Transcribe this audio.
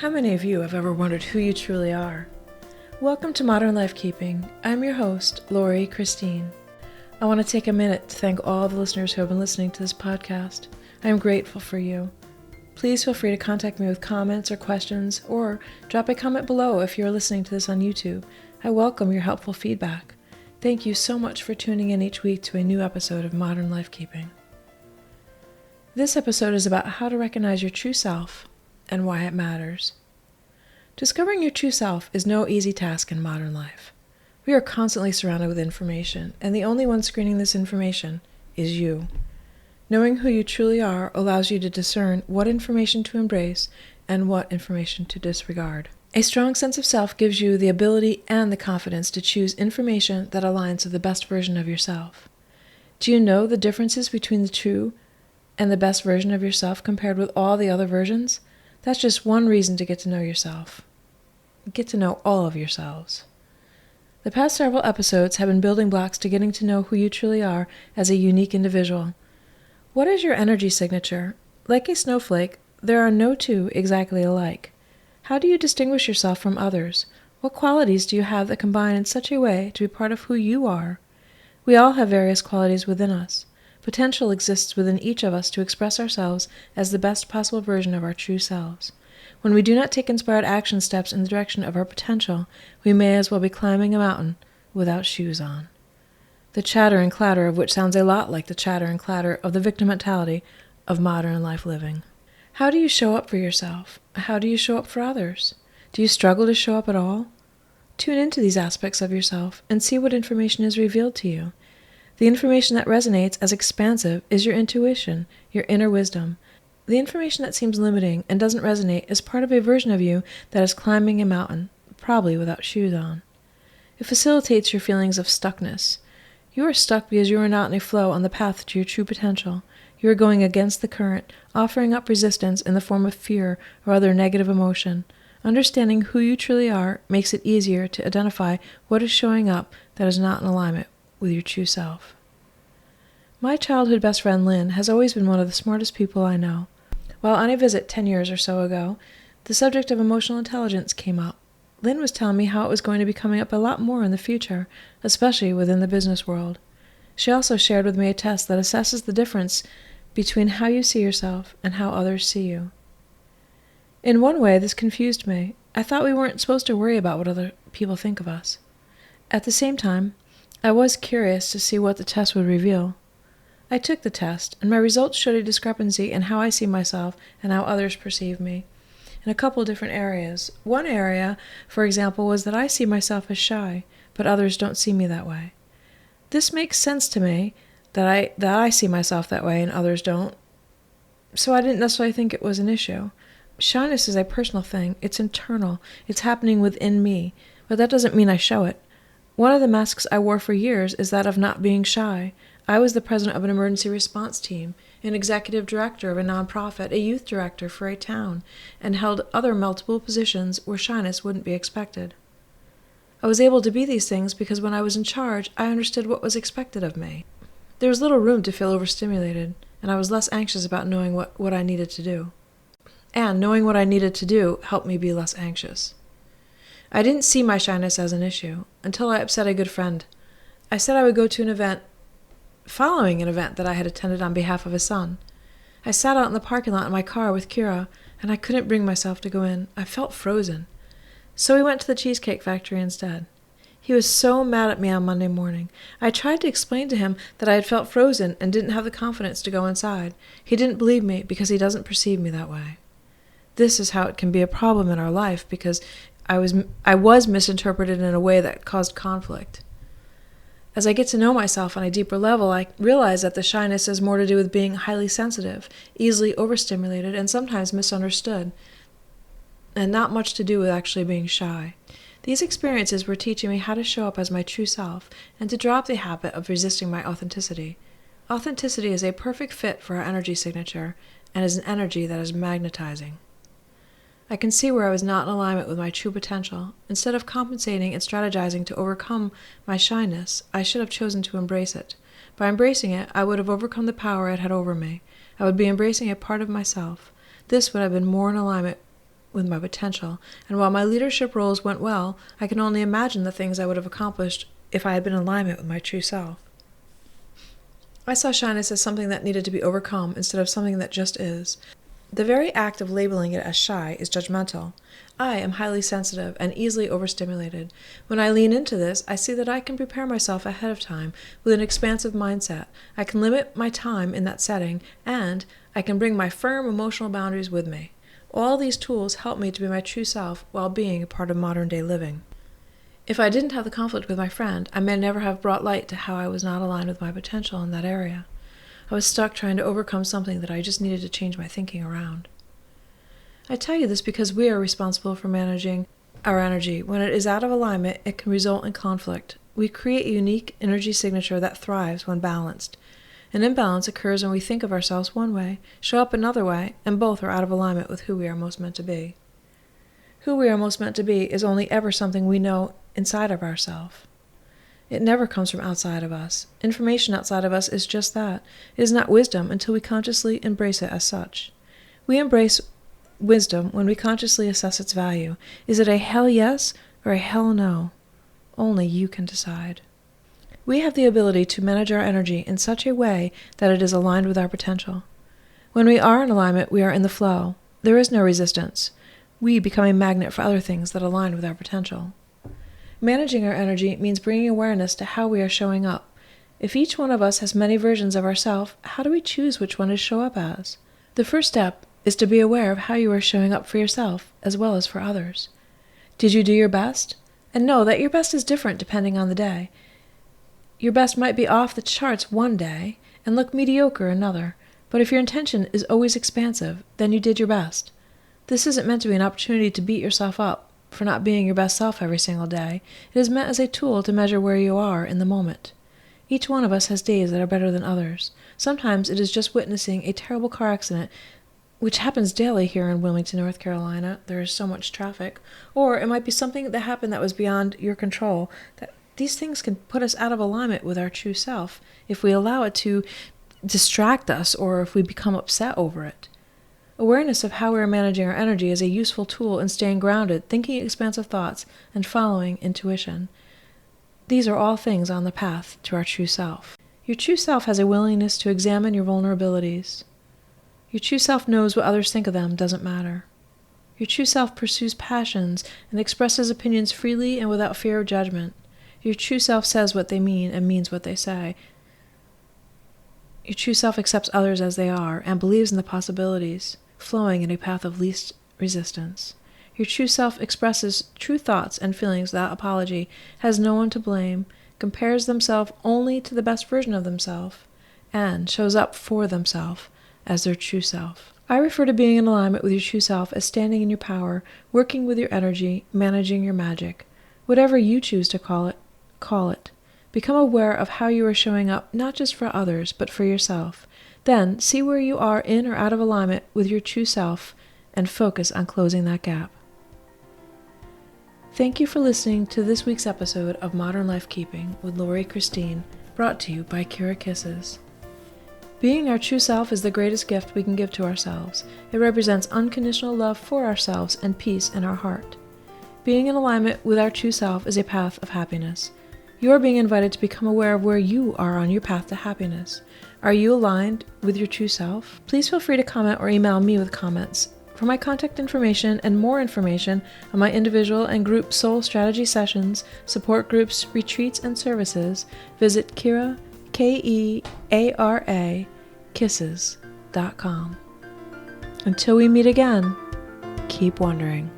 How many of you have ever wondered who you truly are? Welcome to Modern Life Keeping. I'm your host, Lori Christine. I want to take a minute to thank all the listeners who have been listening to this podcast. I am grateful for you. Please feel free to contact me with comments or questions, or drop a comment below if you're listening to this on YouTube. I welcome your helpful feedback. Thank you so much for tuning in each week to a new episode of Modern Life Keeping. This episode is about how to recognize your true self and why it matters. Discovering your true self is no easy task in modern life. We are constantly surrounded with information, and the only one screening this information is you. Knowing who you truly are allows you to discern what information to embrace and what information to disregard. A strong sense of self gives you the ability and the confidence to choose information that aligns with the best version of yourself. Do you know the differences between the true and the best version of yourself compared with all the other versions? That's just one reason to get to know yourself. Get to know all of yourselves. The past several episodes have been building blocks to getting to know who you truly are as a unique individual. What is your energy signature? Like a snowflake, there are no two exactly alike. How do you distinguish yourself from others? What qualities do you have that combine in such a way to be part of who you are? We all have various qualities within us. Potential exists within each of us to express ourselves as the best possible version of our true selves. When we do not take inspired action steps in the direction of our potential, we may as well be climbing a mountain without shoes on. The chatter and clatter of which sounds a lot like the chatter and clatter of the victim mentality of modern life living. How do you show up for yourself? How do you show up for others? Do you struggle to show up at all? Tune into these aspects of yourself and see what information is revealed to you. The information that resonates as expansive is your intuition, your inner wisdom. The information that seems limiting and doesn't resonate is part of a version of you that is climbing a mountain, probably without shoes on. It facilitates your feelings of stuckness. You are stuck because you are not in a flow on the path to your true potential. You are going against the current, offering up resistance in the form of fear or other negative emotion. Understanding who you truly are makes it easier to identify what is showing up that is not in alignment with your true self. My childhood best friend Lynn has always been one of the smartest people I know. While on a visit 10 years or so ago, the subject of emotional intelligence came up. Lynn was telling me how it was going to be coming up a lot more in the future, especially within the business world. She also shared with me a test that assesses the difference between how you see yourself and how others see you. In one way, this confused me. I thought we weren't supposed to worry about what other people think of us. At the same time, I was curious to see what the test would reveal. I took the test, and my results showed a discrepancy in how I see myself and how others perceive me, in a couple different areas. One area, for example, was that I see myself as shy, but others don't see me that way. This makes sense to me, that I see myself that way and others don't, so I didn't necessarily think it was an issue. Shyness is a personal thing. It's internal. It's happening within me, but that doesn't mean I show it. One of the masks I wore for years is that of not being shy. I was the president of an emergency response team, an executive director of a nonprofit, a youth director for a town, and held other multiple positions where shyness wouldn't be expected. I was able to be these things because when I was in charge, I understood what was expected of me. There was little room to feel overstimulated, and I was less anxious about knowing what I needed to do. And knowing what I needed to do helped me be less anxious. I didn't see my shyness as an issue until I upset a good friend. I said I would go to an event following an event that I had attended on behalf of his son. I sat out in the parking lot in my car with Kira, and I couldn't bring myself to go in. I felt frozen. So we went to the Cheesecake Factory instead. He was so mad at me on Monday morning. I tried to explain to him that I had felt frozen and didn't have the confidence to go inside. He didn't believe me because he doesn't perceive me that way. This is how it can be a problem in our life because I was misinterpreted in a way that caused conflict. As I get to know myself on a deeper level, I realize that the shyness has more to do with being highly sensitive, easily overstimulated, and sometimes misunderstood, and not much to do with actually being shy. These experiences were teaching me how to show up as my true self and to drop the habit of resisting my authenticity. Authenticity is a perfect fit for our energy signature and is an energy that is magnetizing. I can see where I was not in alignment with my true potential. Instead of compensating and strategizing to overcome my shyness, I should have chosen to embrace it. By embracing it, I would have overcome the power it had over me. I would be embracing a part of myself. This would have been more in alignment with my potential, and while my leadership roles went well, I can only imagine the things I would have accomplished if I had been in alignment with my true self. I saw shyness as something that needed to be overcome instead of something that just is. The very act of labeling it as shy is judgmental. I am highly sensitive and easily overstimulated. When I lean into this, I see that I can prepare myself ahead of time with an expansive mindset. I can limit my time in that setting, and I can bring my firm emotional boundaries with me. All these tools help me to be my true self while being a part of modern-day living. If I didn't have the conflict with my friend, I may never have brought light to how I was not aligned with my potential in that area. I was stuck trying to overcome something that I just needed to change my thinking around. I tell you this because we are responsible for managing our energy. When it is out of alignment, it can result in conflict. We create a unique energy signature that thrives when balanced. An imbalance occurs when we think of ourselves one way, show up another way, and both are out of alignment with who we are most meant to be. Who we are most meant to be is only ever something we know inside of ourselves. It never comes from outside of us. Information outside of us is just that. It is not wisdom until we consciously embrace it as such. We embrace wisdom when we consciously assess its value. Is it a hell yes or a hell no? Only you can decide. We have the ability to manage our energy in such a way that it is aligned with our potential. When we are in alignment, we are in the flow. There is no resistance. We become a magnet for other things that align with our potential. Managing our energy means bringing awareness to how we are showing up. If each one of us has many versions of ourselves, how do we choose which one to show up as? The first step is to be aware of how you are showing up for yourself as well as for others. Did you do your best? And know that your best is different depending on the day. Your best might be off the charts one day and look mediocre another, but if your intention is always expansive, then you did your best. This isn't meant to be an opportunity to beat yourself up for not being your best self every single day. It is meant as a tool to measure where you are in the moment. Each one of us has days that are better than others. Sometimes it is just witnessing a terrible car accident, which happens daily here in Wilmington, North Carolina. There is so much traffic. Or it might be something that happened that was beyond your control. These things can put us out of alignment with our true self if we allow it to distract us or if we become upset over it. Awareness of how we are managing our energy is a useful tool in staying grounded, thinking expansive thoughts, and following intuition. These are all things on the path to our true self. Your true self has a willingness to examine your vulnerabilities. Your true self knows what others think of them doesn't matter. Your true self pursues passions and expresses opinions freely and without fear of judgment. Your true self says what they mean and means what they say. Your true self accepts others as they are and believes in the possibilities, flowing in a path of least resistance. Your true self expresses true thoughts and feelings without apology, has no one to blame, compares themselves only to the best version of themselves, and shows up for themselves as their true self. I refer to being in alignment with your true self as standing in your power, working with your energy, managing your magic. Whatever you choose to call it, call it. Become aware of how you are showing up, not just for others, but for yourself. Then, see where you are in or out of alignment with your true self, and focus on closing that gap. Thank you for listening to this week's episode of Modern Life Keeping with Lori Christine, brought to you by Kira Kisses. Being our true self is the greatest gift we can give to ourselves. It represents unconditional love for ourselves and peace in our heart. Being in alignment with our true self is a path of happiness. You are being invited to become aware of where you are on your path to happiness. Are you aligned with your true self? Please feel free to comment or email me with comments. For my contact information and more information on my individual and group soul strategy sessions, support groups, retreats, and services, visit Kira, Keara, kisses.com. Until we meet again, keep wondering.